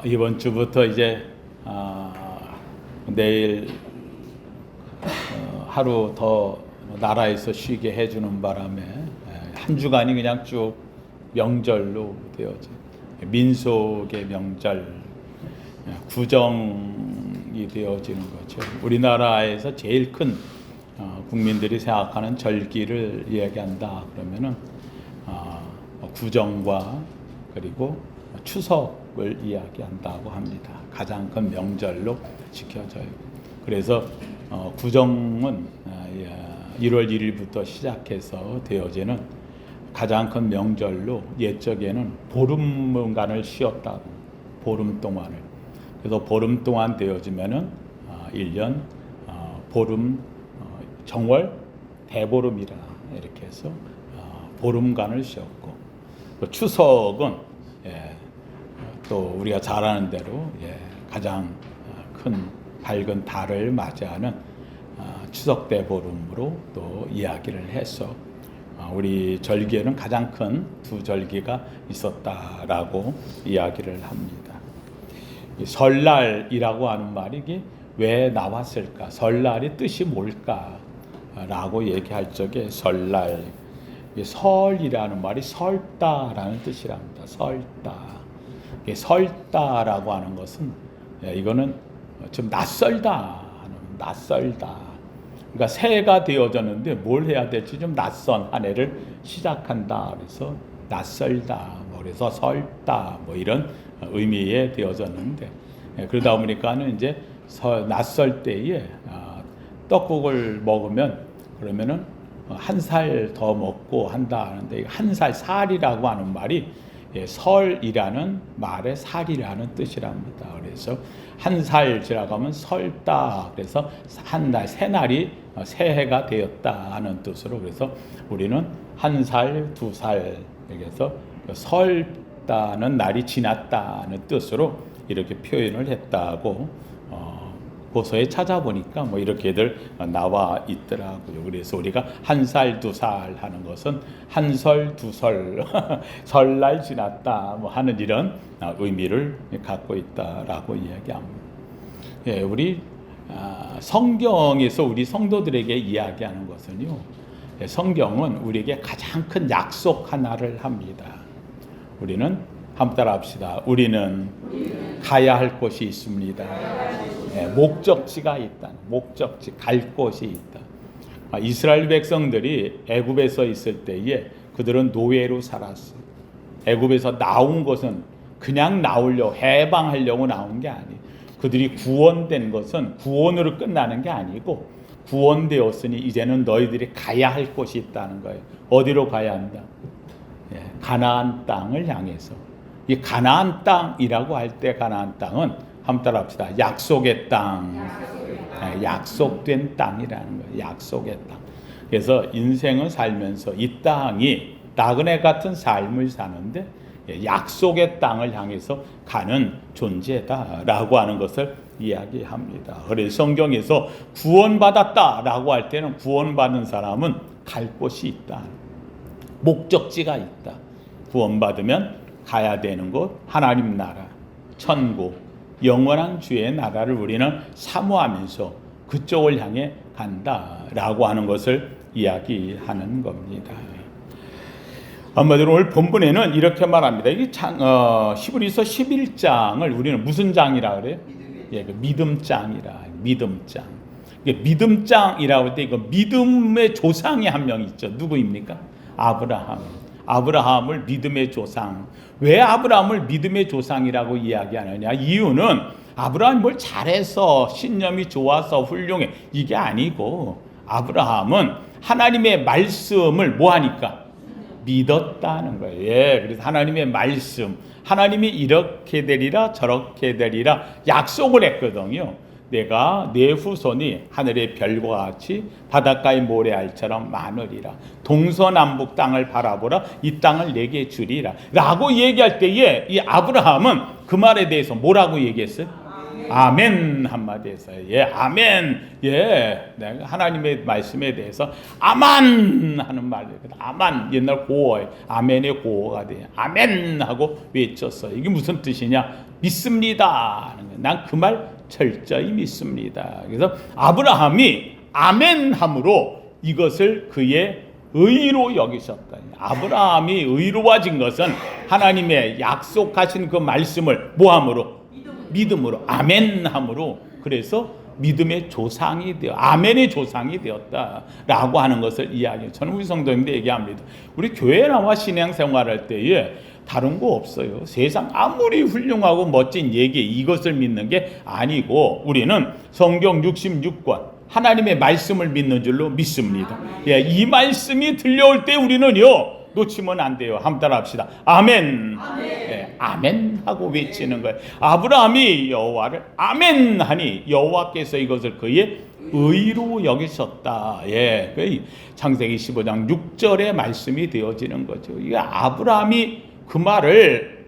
이번 주부터 이제 내일 하루 더 나라에서 쉬게 해주는 바람에 한 주간이 그냥 쭉 명절로 되어져. 민속의 명절, 구정이 되어지는 거죠. 우리나라에서 제일 큰 국민들이 생각하는 절기를 이야기한다 그러면은 구정과 그리고 추석을 이야기한다고 합니다. 가장 큰 명절로 지켜져요. 그래서 구정은 1월 1일부터 시작해서 되어지는 가장 큰 명절로 옛적에는 보름간을 쉬었다고, 보름 동안을. 그래서 보름 동안 되어지면은 1년 보름, 정월, 대보름이라 이렇게 해서 보름간을 쉬었고, 추석은 또 우리가 잘 아는 대로 가장 큰 밝은 달을 맞이하는 추석 대보름으로 또 이야기를 해서 우리 절기에는 가장 큰 두 절기가 있었다라고 이야기를 합니다. 설날이라고 하는 말이 이게 왜 나왔을까? 설날이 뜻이 뭘까라고 얘기할 적에 설날, 설이라는 말이 설다라는 뜻이랍니다. 설다. 설다라고 하는 것은 이거는 좀 낯설다, 낯설다. 그러니까 새해가 되어졌는데 뭘 해야 될지 좀 낯선 한 해를 시작한다. 그래서 낯설다, 그래서 설다, 이런 의미에 되어졌는데, 그러다 보니까는 이제 낯설 때에 떡국을 먹으면 그러면은 한 살 더 먹고 한다 하는데, 한 살, 살이라고 하는 말이 설이라는 말의 살이라는 뜻이랍니다. 그래서 한 살 지나가면 설다. 그래서 한 달, 새 날이 새해가 되었다 하는 뜻으로, 그래서 우리는 한 살, 두 살, 그래서 설다는 날이 지났다는 뜻으로 이렇게 표현을 했다고 고서에 찾아보니까 이렇게들 나와 있더라고요. 그래서 우리가 한 살, 두 살 하는 것은 한 설, 두 설, 설날 지났다 하는 이런 의미를 갖고 있다라고 이야기합니다. 우리 성경에서 우리 성도들에게 이야기하는 것은요, 성경은 우리에게 가장 큰 약속 하나를 합니다. 우리는 한번 따라합시다. 우리는 가야 할 곳이 있습니다. 목적지가 있다. 목적지, 갈 곳이 있다. 이스라엘 백성들이 애굽에서 있을 때에 그들은 노예로 살았어요. 애굽에서 나온 것은 그냥 나오려고, 해방하려고 나온 게 아니에요. 그들이 구원된 것은 구원으로 끝나는 게 아니고, 구원되었으니 이제는 너희들이 가야 할 곳이 있다는 거예요. 어디로 가야 한다? 가나안 땅을 향해서. 이 가나안 땅이라고 할 때 가나안 땅은 한번 따라합시다. 약속의 땅. 약속된 땅이라는 거예요. 약속의 땅. 그래서 인생을 살면서 이 땅이 나그네 같은 삶을 사는데 약속의 땅을 향해서 가는 존재다라고 하는 것을 이야기합니다. 그래서 성경에서 구원받았다라고 할 때는 구원받은 사람은 갈 곳이 있다. 목적지가 있다. 구원받으면 가야 되는 곳, 하나님 나라, 천국, 영원한 주의 나라를 우리는 사모하면서 그쪽을 향해 간다라고 하는 것을 이야기하는 겁니다. 한마디로 오늘 본문에는 이렇게 말합니다. 이게 히브리서 11장을 우리는 무슨 장이라 그래요? 믿음장이라. 믿음장. 믿음장이라고 할 때 이거 믿음의 조상이 한 명 있죠. 누구입니까? 아브라함. 아브라함을 믿음의 조상. 왜 아브라함을 믿음의 조상이라고 이야기하느냐? 이유는 아브라함이 뭘 잘해서 신념이 좋아서 훌륭해 이게 아니고, 아브라함은 하나님의 말씀을 뭐하니까? 믿었다는 거예요. 그래서 하나님의 말씀, 하나님이 이렇게 되리라 저렇게 되리라 약속을 했거든요. 내가 내 후손이 하늘의 별과 같이 바닷가의 모래알처럼 많으리라. 동서남북 땅을 바라보라. 이 땅을 내게 주리라 라고 얘기할 때에 이 아브라함은 그 말에 대해서 뭐라고 얘기했어요? 아멘 한마디 했어요. 예, 아멘. 예, 내가 하나님의 말씀에 대해서 아만 하는 말. 아만 옛날 고어, 아멘의 고어가 돼요. 아멘 하고 외쳤어요. 이게 무슨 뜻이냐? 믿습니다. 난 그 말 철저히 믿습니다. 그래서 아브라함이 아멘 함으로 이것을 그의 의로 여기셨다. 아브라함이 의로워진 것은 하나님의 약속하신 그 말씀을 뭐함으로? 믿음으로. 아멘함으로. 그래서 믿음의 조상이 되어 아멘의 조상이 되었다라고 하는 것을 이야기해요. 저는 우리 성도님들 얘기합니다. 우리 교회 나와 신앙생활할 때에 다른 거 없어요. 세상 아무리 훌륭하고 멋진 얘기 이것을 믿는 게 아니고 우리는 성경 66권 하나님의 말씀을 믿는 줄로 믿습니다. 예, 이 말씀이 들려올 때 우리는요 놓치면 안 돼요. 한번 따라합시다. 아멘. 예, 아멘 하고 외치는 거예요. 아브라함이 여호와를 아멘 하니 여호와께서 이것을 그의 의로 여기셨다. 예, 그 창세기 15장 6절의 말씀이 되어지는 거죠. 이 아브라함이 그 말을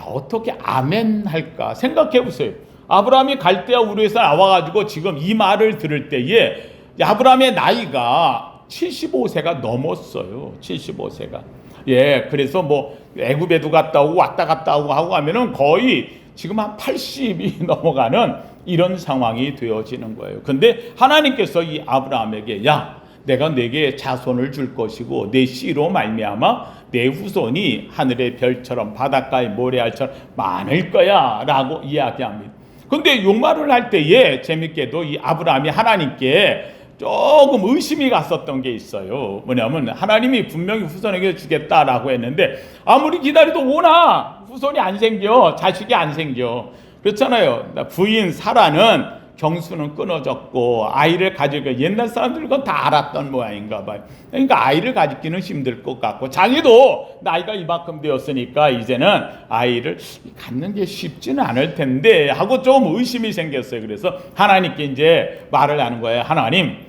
어떻게 아멘 할까 생각해 보세요. 아브라함이 갈대아 우르에서 나와가지고 지금 이 말을 들을 때에 아브라함의 나이가 75세가 넘었어요. 75세가. 예, 그래서 뭐 애굽에도 갔다 오고 왔다 갔다 오고 하고 하면은 거의 지금 한 80이 넘어가는 이런 상황이 되어지는 거예요. 근데 하나님께서 이 아브라함에게 야, 내가 내게 자손을 줄 것이고 내 씨로 말미암아 내 후손이 하늘의 별처럼 바닷가의 모래알처럼 많을 거야 라고 이야기합니다. 근데 요 말을 할 때에 재밌게도 이 아브라함이 하나님께 조금 의심이 갔었던 게 있어요. 뭐냐면 하나님이 분명히 후손에게 주겠다라고 했는데 아무리 기다려도 오나 후손이 안 생겨. 자식이 안 생겨. 그렇잖아요. 부인 사라는 경수는 끊어졌고 아이를 가지고 옛날 사람들은 그건 다 알았던 모양인가 봐요. 그러니까 아이를 가지기는 힘들 것 같고 자기도 나이가 이만큼 되었으니까 이제는 아이를 갖는 게 쉽지는 않을 텐데 하고 좀 의심이 생겼어요. 그래서 하나님께 이제 말을 하는 거예요. 하나님,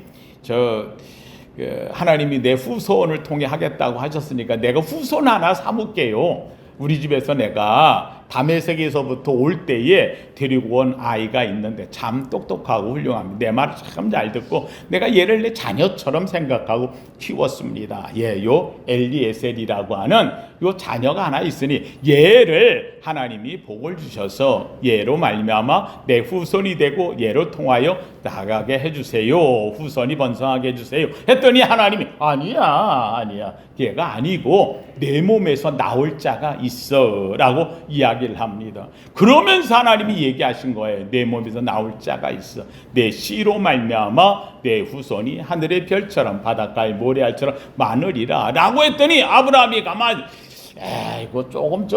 하나님이 내 후손을 통해 하겠다고 하셨으니까 내가 후손 하나 삼을게요. 우리 집에서 내가 다메섹에서부터 올 때에 데리고 온 아이가 있는데 참 똑똑하고 훌륭합니다. 내 말을 참 잘 듣고 내가 얘를 내 자녀처럼 생각하고 키웠습니다. 예, 요 엘리에셀이라고 하는 요 자녀가 하나 있으니 얘를 하나님이 복을 주셔서 얘로 말미암아 내 후손이 되고 얘로 통하여 나가게 해주세요. 후손이 번성하게 해주세요. 했더니 하나님이 아니야. 얘가 아니고 내 몸에서 나올 자가 있어 라고 이야기를 합니다. 그러면서 하나님이 얘기하신 거예요. 내 몸에서 나올 자가 있어. 내 씨로 말미암아 내 후손이 하늘의 별처럼 바닷가의 모래알처럼 많으리라 라고 했더니 아브라함이 가만히 이거 조금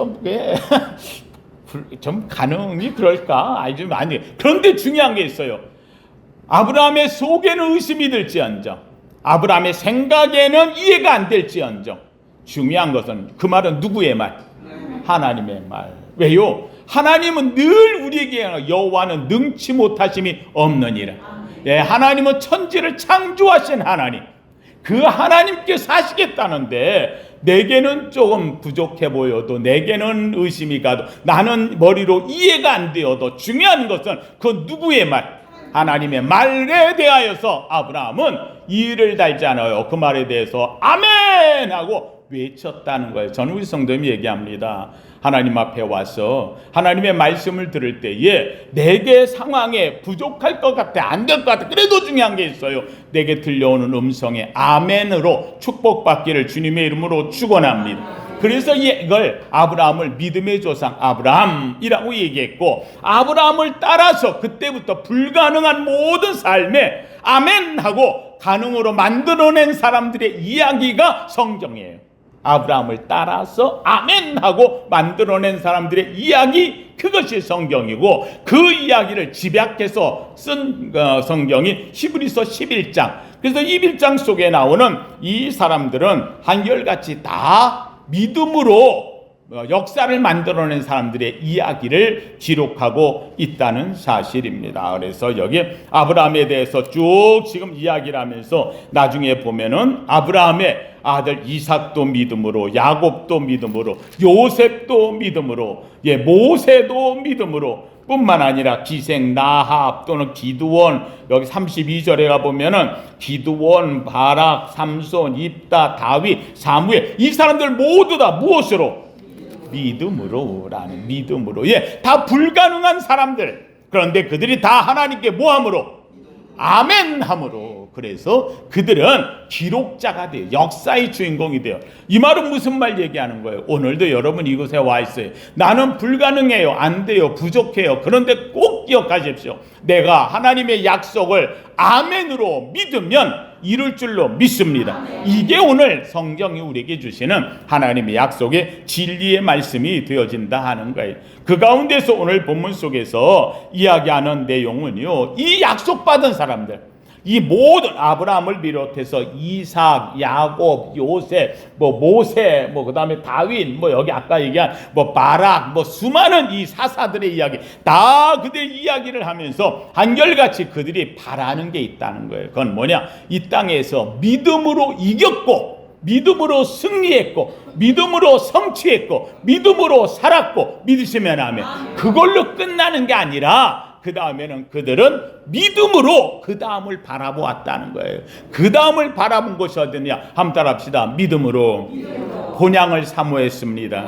좀 가능이 그럴까? 아니 좀 아니. 그런데 중요한 게 있어요. 아브라함의 속에는 의심이 들지언정 아브라함의 생각에는 이해가 안 될지언정 중요한 것은 그 말은 누구의 말? 하나님의 말. 왜요? 하나님은 늘 우리에게 여호와는 능치 못하심이 없느니라. 예, 하나님은 천지를 창조하신 하나님. 그 하나님께서 하시겠다는데 내게는 조금 부족해 보여도 내게는 의심이 가도 나는 머리로 이해가 안 되어도 중요한 것은 그 누구의 말? 하나님의 말에 대하여서 아브라함은 이의를 달지 않아요. 그 말에 대해서 아멘 하고 외쳤다는 거예요. 저는 우리 성도님이 얘기합니다. 하나님 앞에 와서 하나님의 말씀을 들을 때에 내게 상황에 부족할 것 같아, 안 될 것 같아. 그래도 중요한 게 있어요. 내게 들려오는 음성에 아멘으로 축복받기를 주님의 이름으로 축원합니다. 그래서 이걸 아브라함을 믿음의 조상 아브라함이라고 얘기했고 아브라함을 따라서 그때부터 불가능한 모든 삶에 아멘하고 가능으로 만들어낸 사람들의 이야기가 성경이에요. 아브라함을 따라서 아멘하고 만들어낸 사람들의 이야기 그것이 성경이고 그 이야기를 집약해서 쓴 성경이 히브리서 11장. 그래서 11장 속에 나오는 이 사람들은 한결같이 다 믿음으로 역사를 만들어낸 사람들의 이야기를 기록하고 있다는 사실입니다. 그래서 여기 아브라함에 대해서 쭉 지금 이야기를 하면서 나중에 보면은 아브라함의 아들 이삭도 믿음으로, 야곱도 믿음으로, 요셉도 믿음으로, 모세도 믿음으로, 뿐만 아니라 기생 라합 또는 기드온, 여기 32절에 가보면은 기드온, 바락, 삼손, 입다, 다윗, 사무엘, 이 사람들 모두 다 무엇으로? 믿음으로라는, 믿음으로. 예, 다 불가능한 사람들. 그런데 그들이 다 하나님께 뭐함으로? 아멘함으로. 그래서 그들은 기록자가 돼요. 역사의 주인공이 돼요. 이 말은 무슨 말 얘기하는 거예요? 오늘도 여러분 이곳에 와 있어요. 나는 불가능해요. 안 돼요. 부족해요. 그런데 꼭 기억하십시오. 내가 하나님의 약속을 아멘으로 믿으면 이룰 줄로 믿습니다. 이게 오늘 성경이 우리에게 주시는 하나님의 약속의 진리의 말씀이 되어진다 하는 거예요. 그 가운데서 오늘 본문 속에서 이야기하는 내용은요, 이 약속받은 사람들, 이 모든 아브라함을 비롯해서 이삭, 야곱, 요셉, 모세, 그다음에 다윗, 여기 아까 얘기한 바락, 수많은 이 사사들의 이야기, 다 그들의 이야기를 하면서 한결같이 그들이 바라는 게 있다는 거예요. 그건 뭐냐? 이 땅에서 믿음으로 이겼고, 믿음으로 승리했고, 믿음으로 성취했고, 믿음으로 살았고, 믿으시면 아멘. 그걸로 끝나는 게 아니라 그 다음에는 그들은 믿음으로 그 다음을 바라보았다는 거예요. 그 다음을 바라본 것이 어디냐? 한번 따라합시다. 믿음으로 본향을 사모했습니다.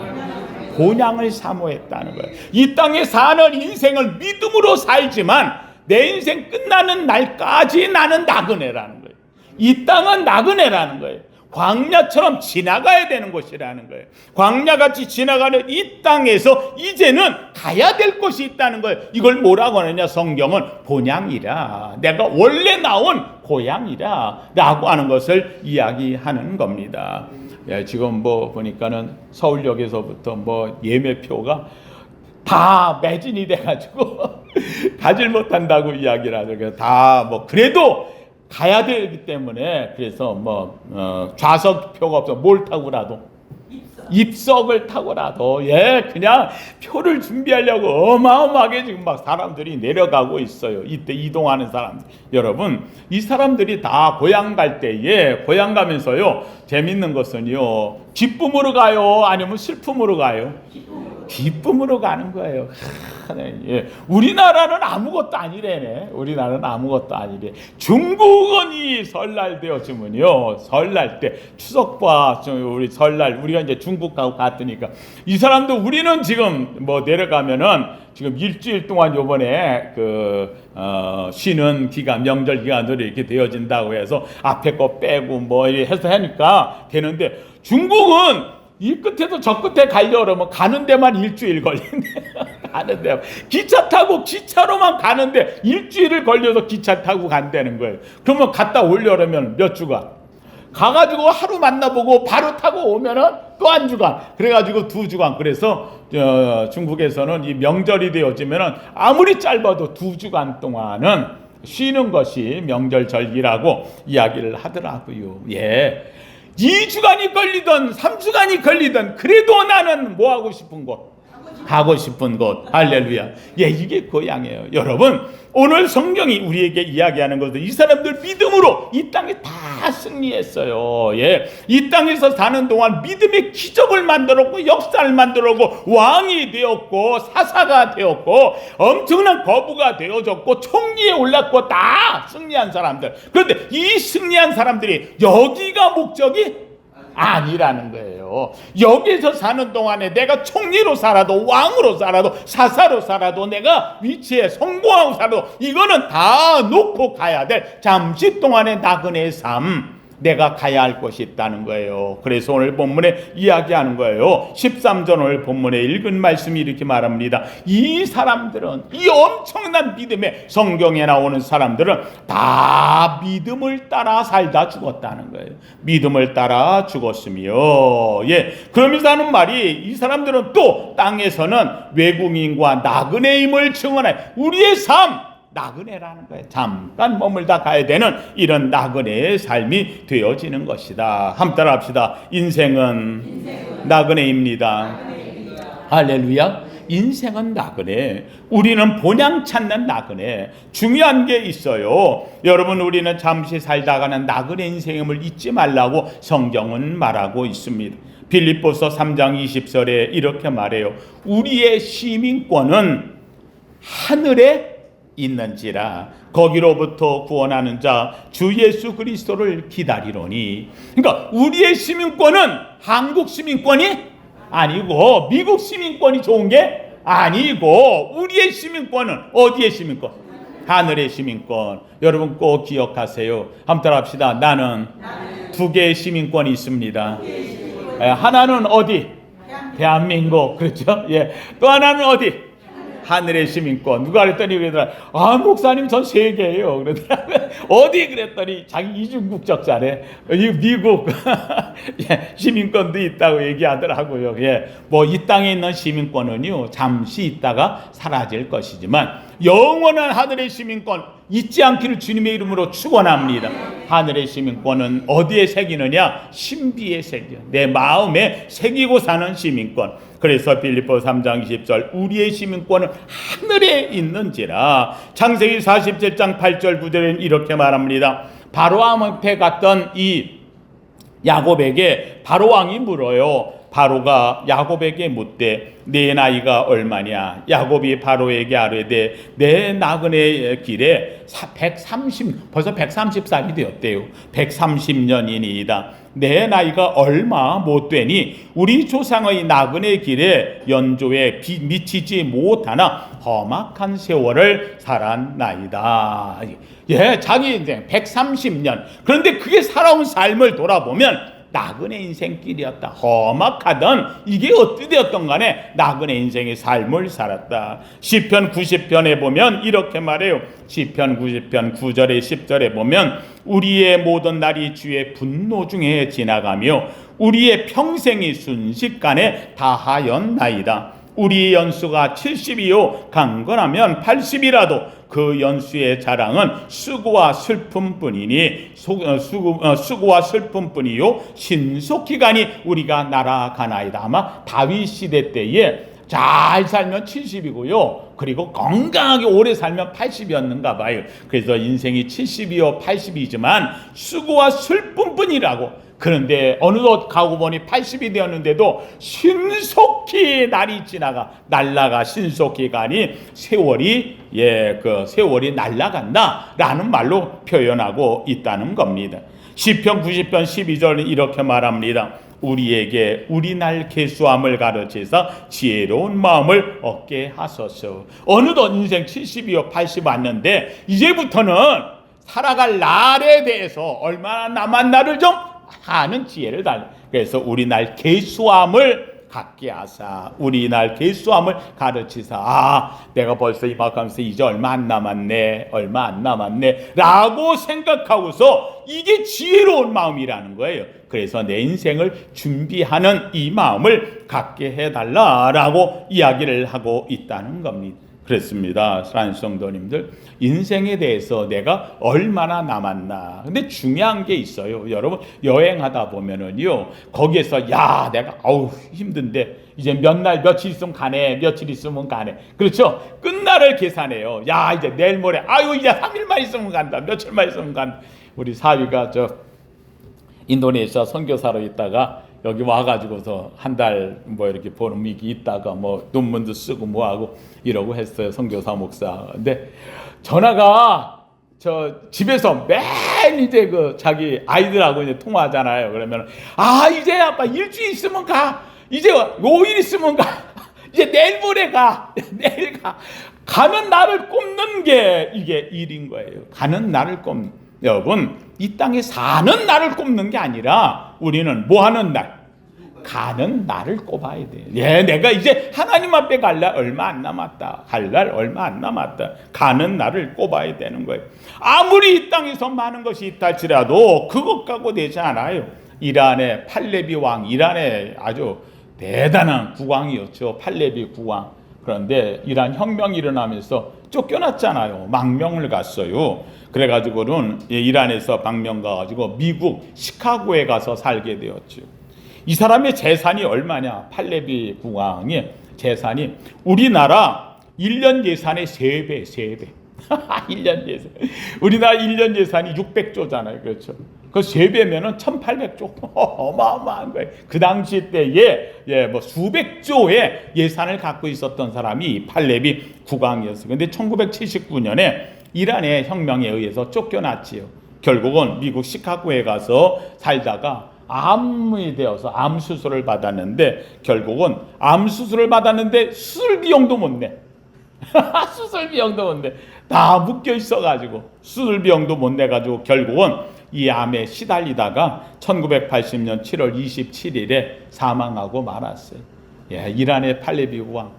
본향을 사모했다는 거예요. 이 땅에 사는 인생을 믿음으로 살지만 내 인생 끝나는 날까지 나는 나그네라는 거예요. 이 땅은 나그네라는 거예요. 광야처럼 지나가야 되는 곳이라는 거예요. 광야같이 지나가는 이 땅에서 이제는 가야 될 곳이 있다는 거예요. 이걸 뭐라고 하느냐? 성경은 본향이라, 내가 원래 나온 고향이라 라고 하는 것을 이야기하는 겁니다. 예, 지금 보니까는 서울역에서부터 예매표가 다 매진이 돼가지고 가질 못한다고 이야기를 하죠. 다 그래도 가야 되기 때문에, 그래서 좌석표가 없어 뭘 타고라도 입석을 타고라도 그냥 표를 준비하려고 어마어마하게 지금 사람들이 내려가고 있어요. 이때 이동하는 사람들. 여러분, 이 사람들이 다 고향 갈 때에, 고향 가면서요, 재밌는 것은요, 기쁨으로 가요? 아니면 슬픔으로 가요? 기쁨으로 가는 거예요. 예. 우리나라는 아무것도 아니래네. 우리나라는 아무것도 아니래. 중국은 이 설날 되어지면요, 설날 때 추석과 우리 설날, 우리가 이제 중국하고 갔으니까 이 사람도, 우리는 지금 내려가면은 지금 일주일 동안 요번에 쉬는 기간, 명절 기간으로 이렇게 되어진다고 해서 앞에 거 빼고 이렇게 해서 하니까 되는데, 중국은 이 끝에서 저 끝에 가려고 그러면 가는 데만 일주일 걸린대. 가는 데 기차 타고, 기차로만 가는데 일주일을 걸려서 기차 타고 간다는 거예요. 그러면 갔다 오려면 몇 주간 가가지고 하루 만나보고 바로 타고 오면은 또 한 주간, 그래가지고 2주간. 그래서 중국에서는 이 명절이 되어지면은 아무리 짧아도 2주간 동안은 쉬는 것이 명절절기라고 이야기를 하더라고요. 예. 2주간이 걸리든 3주간이 걸리든 그래도 나는 하고 싶은 곳, 가고 싶은 곳. 할렐루야. 예, 이게 고향이에요. 여러분, 오늘 성경이 우리에게 이야기하는 것은 이 사람들 믿음으로 이 땅에 다 승리했어요. 예, 이 땅에서 사는 동안 믿음의 기적을 만들었고, 역사를 만들었고, 왕이 되었고, 사사가 되었고, 엄청난 거부가 되어졌고, 총리에 올랐고, 다 승리한 사람들. 그런데 이 승리한 사람들이 여기가 목적이 아니라는 거예요. 여기서 사는 동안에 내가 총리로 살아도, 왕으로 살아도, 사사로 살아도, 내가 위치에 성공하고 살아도 이거는 다 놓고 가야 될 잠시 동안의 나그네의 삶, 내가 가야 할 것이 있다는 거예요. 그래서 오늘 본문에 이야기하는 거예요. 13절 오늘 본문에 읽은 말씀이 이렇게 말합니다. 이 사람들은, 이 엄청난 믿음의, 성경에 나오는 사람들은 다 믿음을 따라 살다 죽었다는 거예요. 믿음을 따라 죽었으며, 예, 그러면서 하는 말이, 이 사람들은 또 땅에서는 외국인과 나그네임을 증언해. 우리의 삶 나그네라는 거예요. 잠깐 머물다 가야 되는 이런 나그네의 삶이 되어지는 것이다. 한번 따라 합시다. 인생은 나그네입니다. 할렐루야. 인생은 나그네. 우리는 본향 찾는 나그네. 중요한 게 있어요. 여러분, 우리는 잠시 살다가는 나그네 인생임을 잊지 말라고 성경은 말하고 있습니다. 빌립보서 3장 20절에 이렇게 말해요. 우리의 시민권은 하늘에 있는지라. 거기로부터 구원하는 자 주 예수 그리스도를 기다리노니. 그러니까 우리의 시민권은 한국 시민권이 아니고 미국 시민권이 좋은 게 아니고 우리의 시민권은 어디의 시민권? 하늘의 시민권. 여러분 꼭 기억하세요. 한번 따라합시다. 나는 두 개의 시민권이 있습니다. 하나는 어디? 대한민국. 그렇죠? 예. 또 하나는 어디? 하늘의 시민권. 누가 그랬더니 그러더라. 아, 목사님 전 세계예요. 그러더라고요. 어디 그랬더니 자기 이중국적자래. 미국 예, 시민권도 있다고 얘기하더라고요. 예. 뭐 이 땅에 있는 시민권은요, 잠시 있다가 사라질 것이지만 영원한 하늘의 시민권 잊지 않기를 주님의 이름으로 축원합니다. 하늘의 시민권은 어디에 새기느냐? 신비에 새겨. 내 마음에 새기고 사는 시민권. 그래서 빌립보 3장 20절 우리의 시민권은 하늘에 있는지라. 창세기 47장 8절 9절에는 이렇게 말합니다. 바로왕 앞에 갔던 이 야곱에게 바로왕이 물어요. 바로가 야곱에게 묻되 내 나이가 얼마냐? 야곱이 바로에게 아뢰되 내 나그네 길에 벌써 130살이 되었대요. 130년이니이다. 내 나이가 얼마 못 되니 우리 조상의 나그네 길에 연조에 미치지 못하나 험악한 세월을 살았나이다. 예, 자기 인생 130년. 그런데 그게 살아온 삶을 돌아보면 나그네 인생길이었다. 험악하던 이게 어떻게 되었던 간에 나그네 인생의 삶을 살았다. 시편 90편에 보면 이렇게 말해요. 시편 90편 9절에 10절에 보면 우리의 모든 날이 주의 분노 중에 지나가며 우리의 평생이 순식간에 다하였나이다. 우리 연수가 70이요 강건하면 80이라도 그 연수의 자랑은 수고와 슬픔뿐이니 수고와 슬픔뿐이요 신속히 가니 우리가 날아가나이다. 아마 다윗 시대 때에 잘 살면 70이고요. 그리고 건강하게 오래 살면 80이었는가 봐요. 그래서 인생이 70이요 80이지만 수고와 슬픔뿐이라고. 그런데 어느덧 가고 보니 80이 되었는데도 신속히 날이 지나가 날라가 신속히 가니 세월이 그 세월이 날라간다라는 말로 표현하고 있다는 겁니다. 시편 90편 12절은 이렇게 말합니다. 우리에게 우리 날 계수함을 가르치사 지혜로운 마음을 얻게 하소서. 어느덧 인생 70이요 80 왔는데 이제부터는 살아갈 날에 대해서 얼마나 남은 날을 좀 하는 지혜를 달라. 그래서 우리 날 계수함을 갖게 하사 우리 날 계수함을 가르치사 내가 벌써 이만큼에서 이제 얼마 안 남았네 라고 생각하고서 이게 지혜로운 마음이라는 거예요. 그래서 내 인생을 준비하는 이 마음을 갖게 해달라라고 이야기를 하고 있다는 겁니다. 그렇습니다. 사랑하는 성도님들, 인생에 대해서 내가 얼마나 남았나. 근데 중요한 게 있어요. 여러분 여행하다 보면은요, 거기에서 야 내가 힘든데 이제 몇 날 며칠 있으면 가네, 며칠 있으면 가네. 그렇죠? 끝날을 계산해요. 야 이제 내일 모레 이제 3일만 있으면 간다, 며칠만 있으면 간다. 우리 사위가 인도네시아 선교사로 있다가 여기 와가지고서 한 달 뭐 이렇게 보름 있다가 뭐 논문도 쓰고 뭐 하고 이러고 했어요. 선교사 목사. 근데 전화가 집에서 매일 이제 자기 아이들하고 이제 통화하잖아요. 그러면 이제 아빠 일주일 있으면 가. 이제 5일 있으면 가. 이제 내일 모레 가. 내일 가. 가는 날을 꼽는 게 이게 일인 거예요. 가는 날을 꼽는. 여러분 이 땅에 사는 날을 꼽는 게 아니라 우리는 뭐 하는 날? 가는 날을 꼽아야 돼. 내가 이제 하나님 앞에 갈 날 얼마 안 남았다. 갈 날 얼마 안 남았다. 가는 날을 꼽아야 되는 거예요. 아무리 이 땅에서 많은 것이 있다 할지라도 그것 갖고 되지 않아요. 이란의 팔레비 왕, 이란의 아주 대단한 국왕이었죠. 팔레비 국왕. 그런데 이란 혁명이 일어나면서 쫓겨났잖아요. 망명을 갔어요. 그래가지고는 이란에서 망명 가가지고 미국 시카고에 가서 살게 되었죠. 이 사람의 재산이 얼마냐? 팔레비 국왕의 재산이 우리나라 1년 예산의 3배. 1년 예산. 우리나라 1년 예산이 600조잖아요. 그렇죠? 그 3배면은 1800조. 어마어마한 거예요. 그 당시 때에 뭐 수백조의 예산을 갖고 있었던 사람이 팔레비 국왕이었어요. 근데 1979년에 이란의 혁명에 의해서 쫓겨났지요. 결국은 미국 시카고에 가서 살다가 암이 되어서 암 수술을 받았는데, 결국은 암 수술을 받았는데 수술 비용도 못 내. 수술 비용도 못 내. 다 묶여 있어가지고 수술 비용도 못 내가지고 결국은 이 암에 시달리다가 1980년 7월 27일에 사망하고 말았어요. 예, 이란의 팔레비 국왕.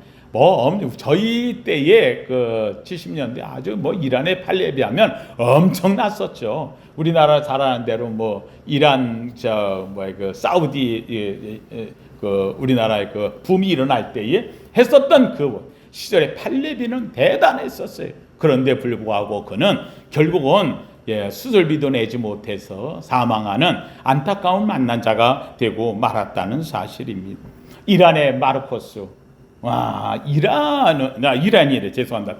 저희 때에 그 70년대 아주 이란의 팔레비 하면 엄청났었죠. 우리나라 잘 아는 대로 이란 그 사우디 그 우리나라의 그 붐이 일어날 때에 했었던 그 시절에 팔레비는 대단했었어요. 그런데 불구하고 그는 결국은 수술비도 내지 못해서 사망하는 안타까운 만난 자가 되고 말았다는 사실입니다. 이란의 마르코스, 이란이래, 죄송합니다.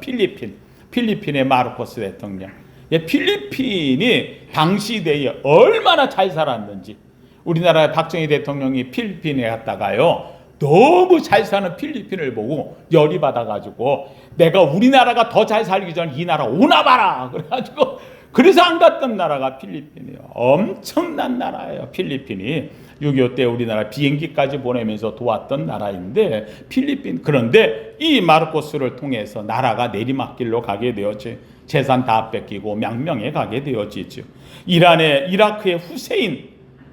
필리핀의 마르코스 대통령. 필리핀이 당시 대에 얼마나 잘 살았는지. 우리나라 박정희 대통령이 필리핀에 갔다가요, 너무 잘 사는 필리핀을 보고 열이 받아가지고 내가 우리나라가 더 잘 살기 전에 이 나라 오나 봐라 그래가지고, 그래서 안 갔던 나라가 필리핀이에요. 엄청난 나라예요, 필리핀이. 6.25 때 우리나라 비행기까지 보내면서 도왔던 나라인데 필리핀. 그런데 이 마르코스를 통해서 나라가 내리막길로 가게 되었지. 재산 다 뺏기고 명명에 가게 되었지죠. 이라크의 후세인,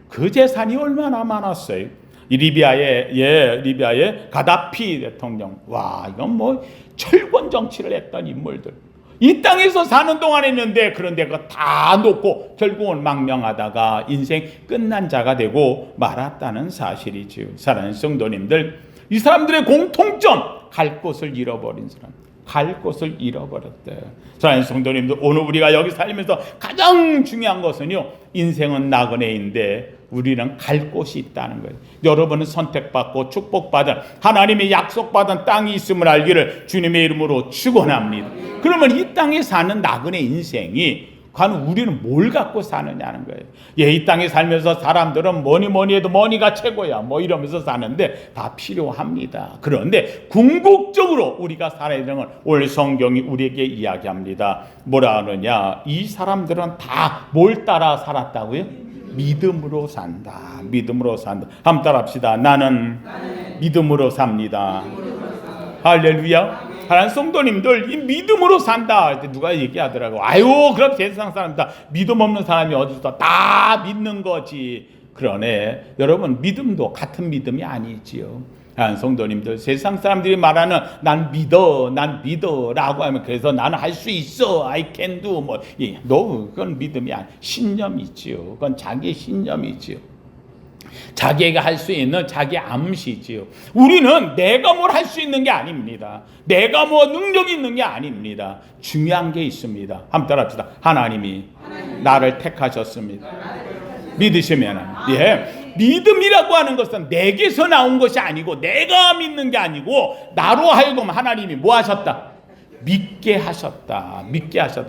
그 재산이 얼마나 많았어요. 리비아의 가다피 대통령. 이건 철권 정치를 했던 인물들. 이 땅에서 사는 동안 했는데, 그런데 그거 다 놓고 결국은 망명하다가 인생 끝난 자가 되고 말았다는 사실이지요. 사랑하는 성도님들, 이 사람들의 공통점, 갈 곳을 잃어버린 사람. 갈 곳을 잃어버렸대. 사랑하는 성도님들, 오늘 우리가 여기 살면서 가장 중요한 것은요, 인생은 나그네인데 우리는 갈 곳이 있다는 거예요. 여러분은 선택받고 축복받은 하나님의 약속받은 땅이 있음을 알기를 주님의 이름으로 축원합니다. 그러면 이 땅에 사는 나그네 인생이 과연 우리는 뭘 갖고 사느냐는 거예요. 이 땅에 살면서 사람들은 뭐니 해도 머니가 최고야 이러면서 사는데 다 필요합니다. 그런데 궁극적으로 우리가 살아야 되는 건 오늘 성경이 우리에게 이야기합니다. 뭐라 하느냐, 이 사람들은 다 뭘 따라 살았다고요? 믿음으로 산다. 믿음으로 산다. 한번 따라합시다. 나는 믿음으로 삽니다. 할렐루야. 하나님 성도님들, 이 믿음으로 산다 할 때 누가 얘기하더라고. 그럼 세상 사람 다 믿음 없는 사람이 어디서 다 믿는 거지. 그러네. 여러분, 믿음도 같은 믿음이 아니지요. 하나님 성도님들, 세상 사람들이 말하는 난 믿어 라고 하면, 그래서 나는 할 수 있어, I can do 그건 믿음이 아니, 신념이지요. 그건 자기 신념이지요. 자기가 할 수 있는 자기 암시지요. 우리는 내가 뭘 할 수 있는 게 아닙니다. 내가 능력이 있는 게 아닙니다. 중요한 게 있습니다. 한번 따라합시다. 하나님이 나를 택하셨습니다. 믿으시면, 믿음이라고 하는 것은 내게서 나온 것이 아니고, 내가 믿는 게 아니고, 나로 하여금 하나님이 뭐 하셨다? 믿게 하셨다.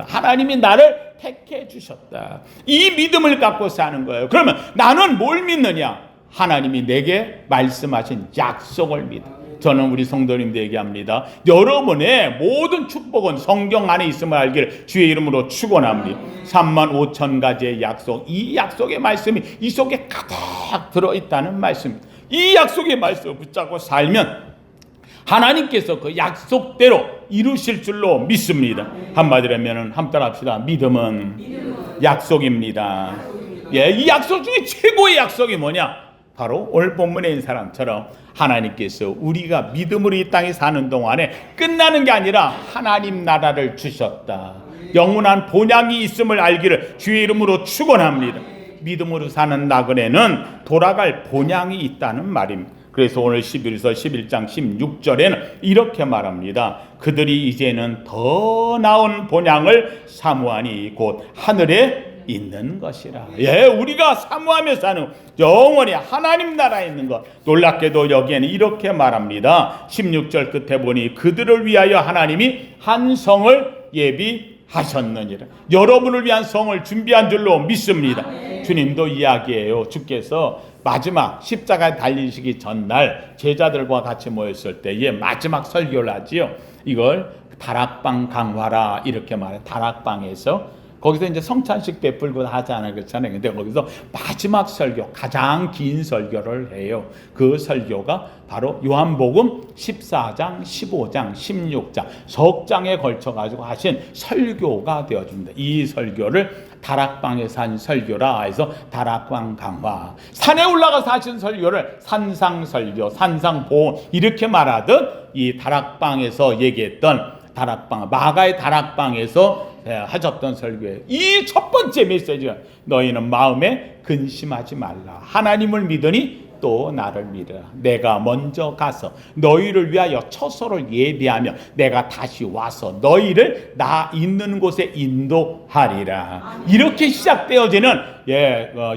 하나님이 나를 택해 주셨다. 이 믿음을 갖고 사는 거예요. 그러면 나는 뭘 믿느냐? 하나님이 내게 말씀하신 약속을 믿어. 저는 우리 성도님들 얘기합니다. 여러분의 모든 축복은 성경 안에 있음을 알기를 주의 이름으로 축원합니다. 35,000가지의 약속, 이 약속의 말씀이 이 속에 가득 들어있다는 말씀. 이 약속의 말씀을 붙잡고 살면 하나님께서 그 약속대로 이루실 줄로 믿습니다. 한마디로 하면, 한번 따라합시다. 믿음은 약속입니다. 이 약속 중에 최고의 약속이 뭐냐? 바로 오늘 본문에 있는 사람처럼 하나님께서 우리가 믿음으로 이 땅에 사는 동안에 끝나는 게 아니라 하나님 나라를 주셨다. 영원한 본향이 있음을 알기를 주의 이름으로 축원합니다. 믿음으로 사는 나그네는 돌아갈 본향이 있다는 말입니다. 그래서 오늘 11서 11장 16절에는 이렇게 말합니다. 그들이 이제는 더 나은 본향을 사모하니 곧 하늘에 있는 것이라. 우리가 사모하며 사는 영원히 하나님 나라에 있는 것. 놀랍게도 여기에는 이렇게 말합니다. 16절 끝에 보니 그들을 위하여 하나님이 한 성을 예비하셨느니라. 하셨느니라. 여러분을 위한 성을 준비한 줄로 믿습니다. 주님도 이야기해요. 주께서 마지막 십자가에 달리시기 전날 제자들과 같이 모였을 때에 마지막 설교를 하지요. 이걸 다락방 강화라 이렇게 말해. 다락방에서 거기서 이제 성찬식 베풀고 하잖아요. 그렇잖아요. 근데 거기서 마지막 설교, 가장 긴 설교를 해요. 그 설교가 바로 요한복음 14장, 15장, 16장, 석 장에 걸쳐 가지고 하신 설교가 되어줍니다. 이 설교를 다락방에서 한 설교라 해서 다락방 강화. 산에 올라가서 하신 설교를 산상설교, 산상보험 이렇게 말하듯 이 다락방에서 얘기했던 다락방, 마가의 다락방에서 하셨던 설교예요. 이 첫 번째 메시지가 너희는 마음에 근심하지 말라. 하나님을 믿으니 또 나를 믿으라. 내가 먼저 가서 너희를 위하여 처소를 예비하며 내가 다시 와서 너희를 나 있는 곳에 인도하리라. 이렇게 시작되어지는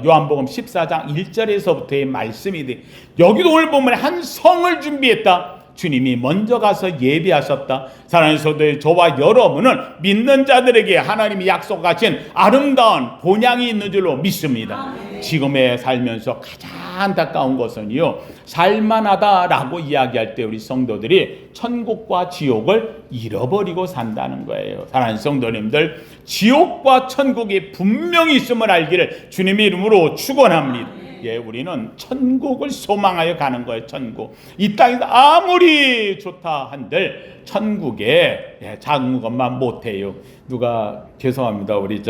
요한복음 14장 1절에서부터의 말씀이 돼. 여기도 오늘 보면 한 성을 준비했다. 주님이 먼저 가서 예비하셨다. 사랑하는 성도들, 저와 여러분은 믿는 자들에게 하나님이 약속하신 아름다운 본향이 있는 줄로 믿습니다. 지금에 살면서 가장 안타까운 것은요, 살만하다라고 이야기할 때 우리 성도들이 천국과 지옥을 잃어버리고 산다는 거예요. 사랑하는 성도님들, 지옥과 천국이 분명히 있음을 알기를 주님의 이름으로 축원합니다. 우리는 천국을 소망하여 가는 거예요. 천국. 이 땅에서 아무리 좋다 한들 천국에 작은 것만 못해요. 누가 죄송합니다. 우리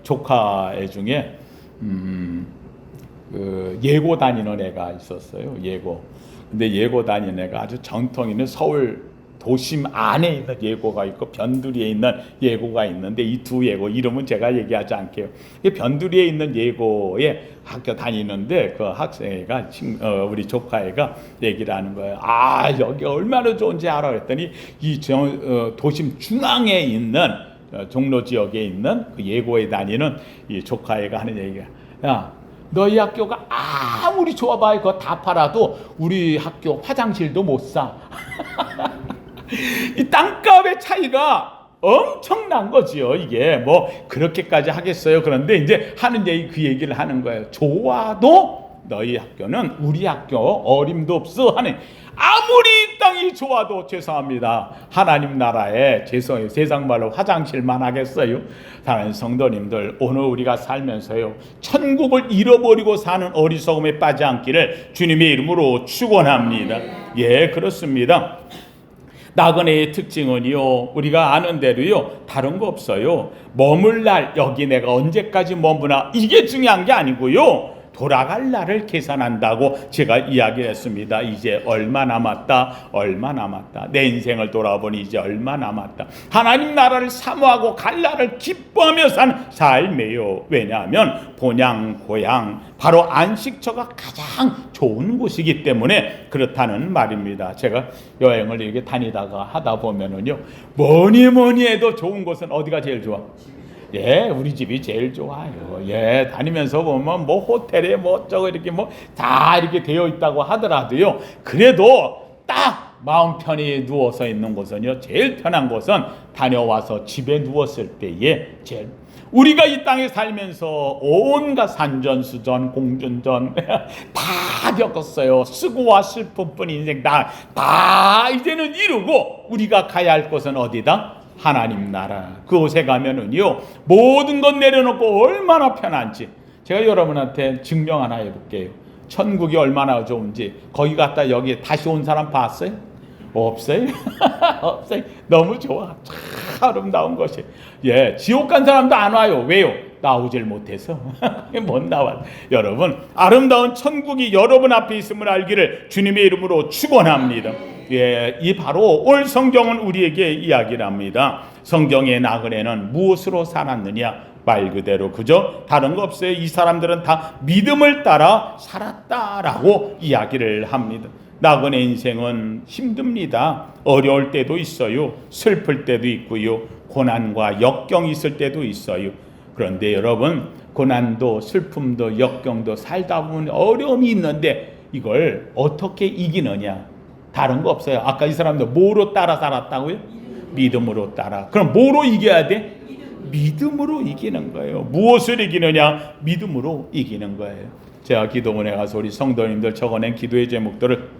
조카 애 중에 예고 다니는 애가 있었어요. 예고. 근데 예고 다니는 애가 아주 정통 있는 서울 도심 안에 있는 예고가 있고 변두리에 있는 예고가 있는데 이 두 예고 이름은 제가 얘기하지 않게요. 변두리에 있는 예고에 학교 다니는데 그 학생애가 우리 조카애가 얘기를 하는 거예요. 아, 여기 얼마나 좋은지 알아 그랬더니 이 도심 중앙에 있는 종로 지역에 있는 그 예고에 다니는 이 조카애가 하는 얘기가, 야, 너희 학교가 아무리 좋아봐야 그거 다 팔아도 우리 학교 화장실도 못 사. 이 땅값의 차이가 엄청난 거지요. 이게 뭐 그렇게까지 하겠어요. 그런데 이제 하는 얘기, 그 얘기를 하는 거예요. 좋아도 너희 학교는 우리 학교 어림도 없어 하는, 아무리 땅이 좋아도 죄송합니다. 하나님 나라에 죄송해요. 세상 말로 화장실만 하겠어요. 사랑하는 성도님들, 오늘 우리가 살면서요, 천국을 잃어버리고 사는 어리석음에 빠지 않기를 주님의 이름으로 축원합니다. 예, 그렇습니다. 나그네의 특징은요, 우리가 아는 대로요, 다른 거 없어요. 머물 날, 여기 내가 언제까지 머무나, 이게 중요한 게 아니고요, 돌아갈 날을 계산한다고 제가 이야기했습니다. 이제 얼마 남았다, 얼마 남았다. 내 인생을 돌아보니 이제 얼마 남았다. 하나님 나라를 사모하고 갈 날을 기뻐하며 산 삶이에요. 왜냐하면 본향, 고향, 바로 안식처가 가장 좋은 곳이기 때문에 그렇다는 말입니다. 제가 여행을 이렇게 다니다가 하다 보면은요, 뭐니 해도 좋은 곳은 어디가 제일 좋아? 예, 우리 집이 제일 좋아요. 예, 다니면서 보면 뭐 호텔에 뭐 저거 이렇게 뭐 다 이렇게 되어 있다고 하더라도요, 그래도 딱 마음 편히 누워서 있는 곳은요, 제일 편한 곳은 다녀와서 집에 누웠을 때에 제일, 우리가 이 땅에 살면서 온갖 산전수전, 공전전 다 겪었어요. 쓰고와 슬픔뿐 인생 다 이제는 이루고 우리가 가야 할 곳은 어디다? 하나님 나라. 그곳에 가면은요, 모든 것 내려놓고 얼마나 편한지 제가 여러분한테 증명 하나 해볼게요. 천국이 얼마나 좋은지. 거기 갔다 여기 다시 온 사람 봤어요? 없어요? 없어요. 너무 좋아. 참 아름다운 것이. 예, 지옥 간 사람도 안 와요. 왜요? 나오질 못해서. 못 나와. 여러분, 아름다운 천국이 여러분 앞에 있음을 알기를 주님의 이름으로 축원합니다. 예, 이 바로 올 성경은 우리에게 이야기를 합니다. 성경의 나그네는 무엇으로 살았느냐? 말 그대로 그저 다른 거 없어요. 이 사람들은 다 믿음을 따라 살았다라고 이야기를 합니다. 나그네 인생은 힘듭니다. 어려울 때도 있어요. 슬플 때도 있고요. 고난과 역경이 있을 때도 있어요. 그런데 여러분, 고난도 슬픔도 역경도 살다 보면 어려움이 있는데 이걸 어떻게 이기느냐? 다른 거 없어요. 아까 이 사람들 뭐로 따라 살았다고요? 믿음으로 따라. 그럼 뭐로 이겨야 돼? 믿음으로 이기는 거예요. 무엇을 이기느냐? 믿음으로 이기는 거예요. 제가 기도원에 가서 우리 성도님들 적어낸 기도의 제목들을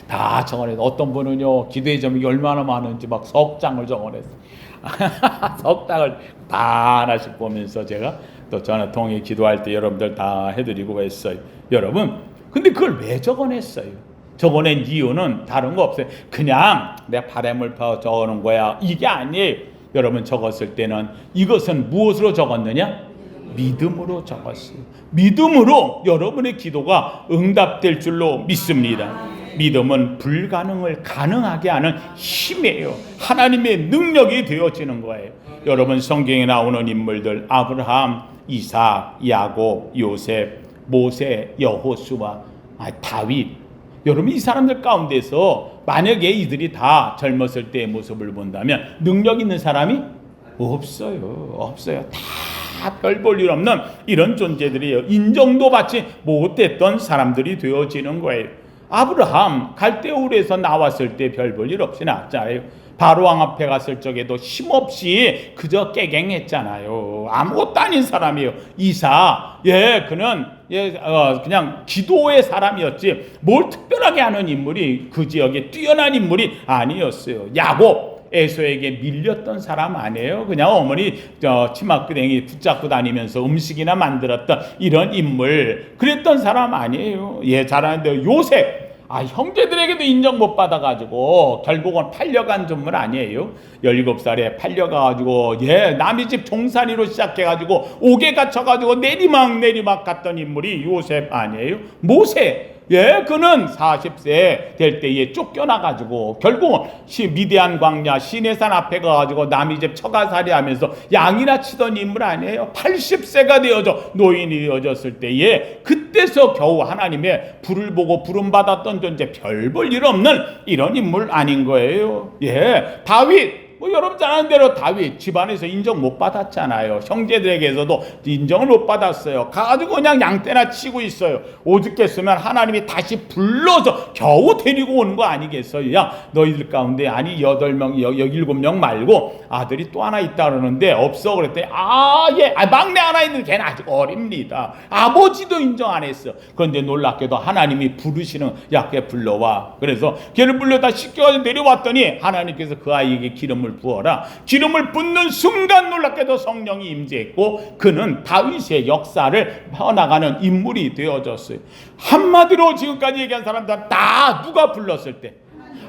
다 적어내서 어떤 분은요 기도의 제목이 얼마나 많은지 막 석 장을 적어냈어요. 석 장을 다 하나씩 보면서 제가 또 전화 통해 기도할 때 여러분들 다 해드리고 했어요. 여러분 근데 그걸 왜 적어냈어요? 적어낸 이유는 다른 거 없어요. 그냥 내 바람을 펴 적어놓은 거야 이게 아니에요. 여러분 적었을 때는 이것은 무엇으로 적었느냐? 믿음으로 적었어요. 믿음으로 여러분의 기도가 응답될 줄로 믿습니다. 믿음은 불가능을 가능하게 하는 힘이에요. 하나님의 능력이 되어지는 거예요. 여러분 성경에 나오는 인물들 아브라함, 이삭, 야곱, 요셉, 모세, 여호수아, 다윗, 여러분 이 사람들 가운데서 만약에 이들이 다 젊었을 때의 모습을 본다면 능력 있는 사람이 없어요. 다 별 볼 일 없는 이런 존재들이에요. 인정도 받지 못했던 사람들이 되어지는 거예요. 아브라함 갈대우르에서 나왔을 때 별 볼 일 없이 나왔잖아요. 바로왕 앞에 갔을 적에도 힘없이 그저 깨갱했잖아요. 아무것도 아닌 사람이에요. 이삭, 그는 그냥 기도의 사람이었지 뭘 특별하게 하는 인물이 그 지역에 뛰어난 인물이 아니었어요. 야곱, 에서에게 밀렸던 사람 아니에요. 그냥 어머니 치마끄댕이 붙잡고 다니면서 음식이나 만들었던 이런 인물, 그랬던 사람 아니에요. 잘하는데 요셉, 형제들에게도 인정 못 받아가지고 결국은 팔려간 전문 아니에요. 17살에 팔려가지고 남의 집 종살이로 시작해가지고 옥에 갇혀가지고 내리막 갔던 인물이 요셉 아니에요. 모세, 그는 40세 될 때에 쫓겨나가지고 결국은 미디안 광야 시내산 앞에 가가지고 남의 집 처가살이 하면서 양이나 치던 인물 아니에요. 80세가 되어져 노인이 되어졌을 때에 그때서 겨우 하나님의 불을 보고 부름받았던 존재, 별 볼 일 없는 이런 인물 아닌 거예요. 다윗, 여러분 잘 아는 대로 다윗 집안에서 인정 못 받았잖아요. 형제들에게서도 인정을 못 받았어요. 가가지고 그냥 양떼나 치고 있어요. 오죽했으면 하나님이 다시 불러서 겨우 데리고 오는 거 아니겠어요? 너희들 가운데 8명, 7명 말고 아들이 또 하나 있다 그러는데 없어 그랬더니 막내 하나 있는 걔는 아직 어립니다. 아버지도 인정 안 했어. 그런데 놀랍게도 하나님이 부르시는 걔 불러와. 그래서 걔를 불러다 씻겨가지고 내려왔더니 하나님께서 그 아이에게 기름을 부어라. 기름을 붓는 순간 놀랍게도 성령이 임재했고 그는 다윗의 역사를 펴나가는 인물이 되어졌어요. 한마디로 지금까지 얘기한 사람들 다 누가 불렀을 때,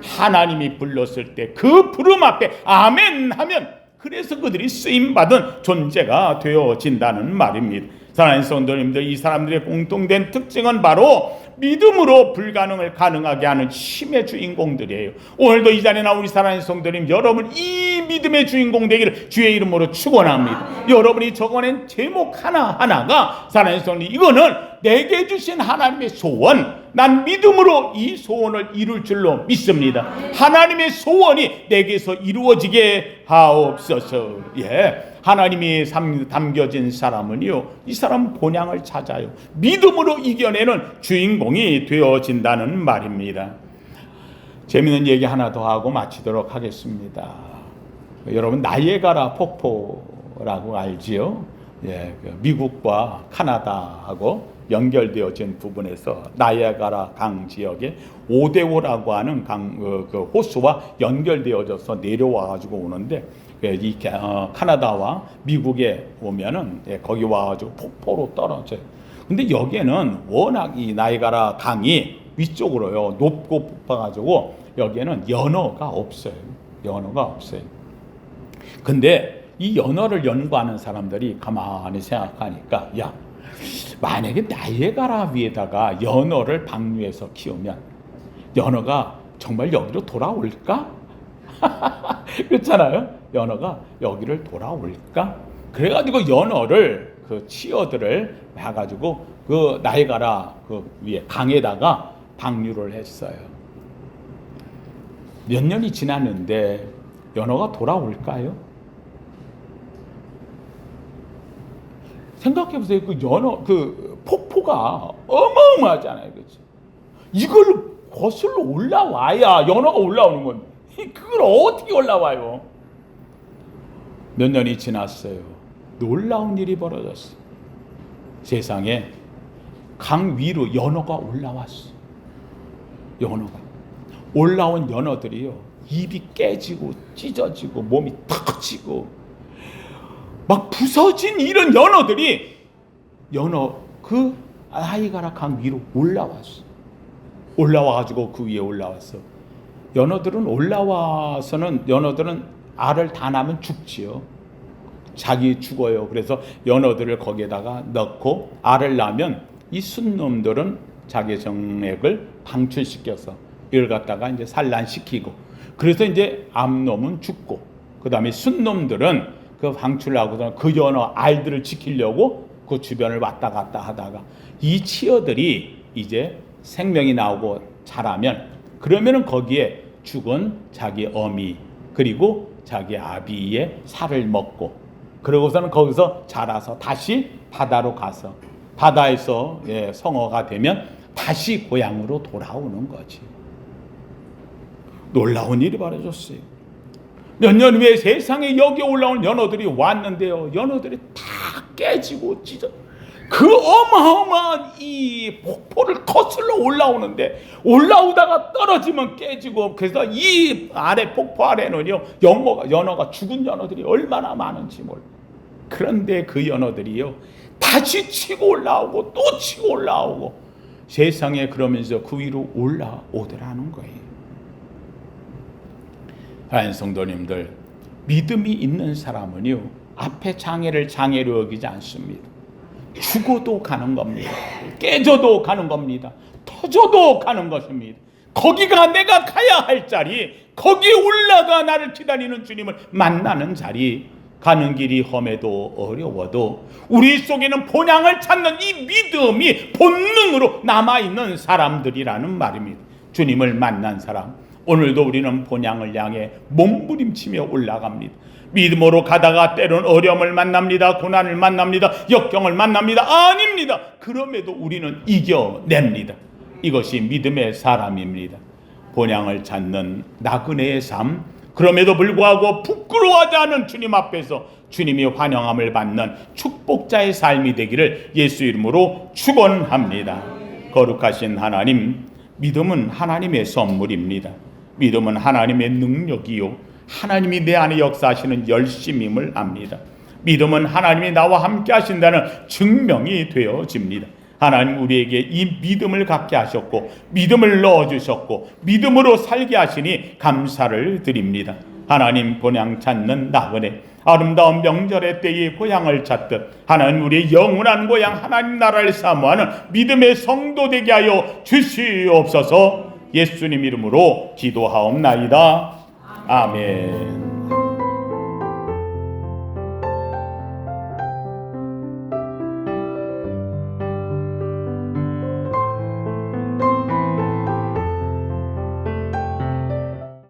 하나님이 불렀을 때 그 부름 앞에 아멘 하면 그래서 그들이 쓰임받은 존재가 되어진다는 말입니다. 사랑하는 성도님들, 이 사람들의 공통된 특징은 바로 믿음으로 불가능을 가능하게 하는 힘의 주인공들이에요. 오늘도 이 자리에 나온 우리 사랑하는 성도님, 여러분 이 믿음의 주인공 되기를 주의 이름으로 축원합니다. 여러분이 적어낸 제목 하나하나가 사랑하는 성도님, 이거는 내게 주신 하나님의 소원, 난 믿음으로 이 소원을 이룰 줄로 믿습니다. 하나님의 소원이 내게서 이루어지게 하옵소서. 하나님이 담겨진 사람은요, 이 사람 본향을 찾아요. 믿음으로 이겨내는 주인공이 되어진다는 말입니다. 재미있는 얘기 하나 더 하고 마치도록 하겠습니다. 여러분 나이아가라 폭포라고 알지요? 미국과 카나다하고 연결되어진 부분에서 나이아가라 강 지역에 오데오라고 하는 그 호수와 연결되어져서 내려와가지고 오는데, 이 카나다와 미국에 오면은 거기 와가지고 폭포로 떨어져요. 근데 여기에는 워낙 이 나이아가라 강이 위쪽으로요 높고 높아가지고 여기에는 연어가 없어요. 근데 이 연어를 연구하는 사람들이 가만히 생각하니까, 만약에 나이아가라 위에다가 연어를 방류해서 키우면 연어가 정말 여기로 돌아올까? 그렇잖아요. 연어가 여기를 돌아올까? 그래가지고 연어를 그 치어들을 해가지고 그 나이아가라 그 위에 강에다가 방류를 했어요. 몇 년이 지났는데 연어가 돌아올까요? 생각해보세요. 그 연어, 그 폭포가 어마어마하잖아요. 그렇지? 이걸 거슬러 올라와야 연어가 올라오는 건데, 그걸 어떻게 올라와요? 몇 년이 지났어요. 놀라운 일이 벌어졌어요. 세상에 강 위로 연어가 올라왔어. 연어가 올라온 연어들이요, 입이 깨지고 찢어지고 몸이 터지고 막 부서진 이런 연어들이 그 아이가라 강 위로 올라왔어. 올라와가지고 그 위에 올라왔어. 연어들은 알을 다 낳으면 죽지요. 자기 죽어요. 그래서 연어들을 거기에다가 넣고 알을 낳으면 이 순놈들은 자기 정액을 방출시켜서 이걸 갖다가 이제 산란시키고, 그래서 이제 암놈은 죽고, 그 다음에 순놈들은 그 방출하고서 그 연어 알들을 지키려고 그 주변을 왔다 갔다 하다가 이 치어들이 이제 생명이 나오고 자라면, 그러면은 거기에 죽은 자기 어미 그리고 자기 아비의 살을 먹고, 그러고서는 거기서 자라서 다시 바다로 가서 바다에서 성어가 되면 다시 고향으로 돌아오는 거지. 놀라운 일이 벌어졌어요. 몇 년 후에 세상에 여기 올라온 연어들이 왔는데요, 연어들이 다 깨지고 찢어 그 어마어마한 이 폭포를 거슬러 올라오는데, 올라오다가 떨어지면 깨지고, 그래서 이 아래 폭포 아래는요 연어가 죽은 연어들이 얼마나 많은지 몰라. 그런데 그 연어들이요 다시 치고 올라오고 또 치고 올라오고, 세상에 그러면서 그 위로 올라오더라는 거예요. 하나님 성도님들, 믿음이 있는 사람은요 앞에 장애를 장애로 여기지 않습니다. 죽어도 가는 겁니다. 깨져도 가는 겁니다. 터져도 가는 것입니다. 거기가 내가 가야 할 자리, 거기에 올라가 나를 기다리는 주님을 만나는 자리. 가는 길이 험해도 어려워도 우리 속에는 본향을 찾는 이 믿음이 본능으로 남아있는 사람들이라는 말입니다. 주님을 만난 사람, 오늘도 우리는 본향을 향해 몸부림치며 올라갑니다. 믿음으로 가다가 때론 어려움을 만납니다. 고난을 만납니다. 역경을 만납니다. 아닙니다. 그럼에도 우리는 이겨냅니다. 이것이 믿음의 사람입니다. 본향을 찾는 나그네의 삶, 그럼에도 불구하고 부끄러워하지 않은 주님 앞에서 주님이 환영함을 받는 축복자의 삶이 되기를 예수 이름으로 축원합니다. 거룩하신 하나님, 믿음은 하나님의 선물입니다. 믿음은 하나님의 능력이요, 하나님이 내 안에 역사하시는 열심임을 압니다. 믿음은 하나님이 나와 함께 하신다는 증명이 되어집니다. 하나님 우리에게 이 믿음을 갖게 하셨고 믿음을 넣어주셨고 믿음으로 살게 하시니 감사를 드립니다. 하나님 본향 찾는 나그네, 아름다운 명절의 때에 고향을 찾듯 하나님 우리의 영원한 고향 하나님 나라를 사모하는 믿음의 성도 되게 하여 주시옵소서. 예수님 이름으로 기도하옵나이다. 아멘.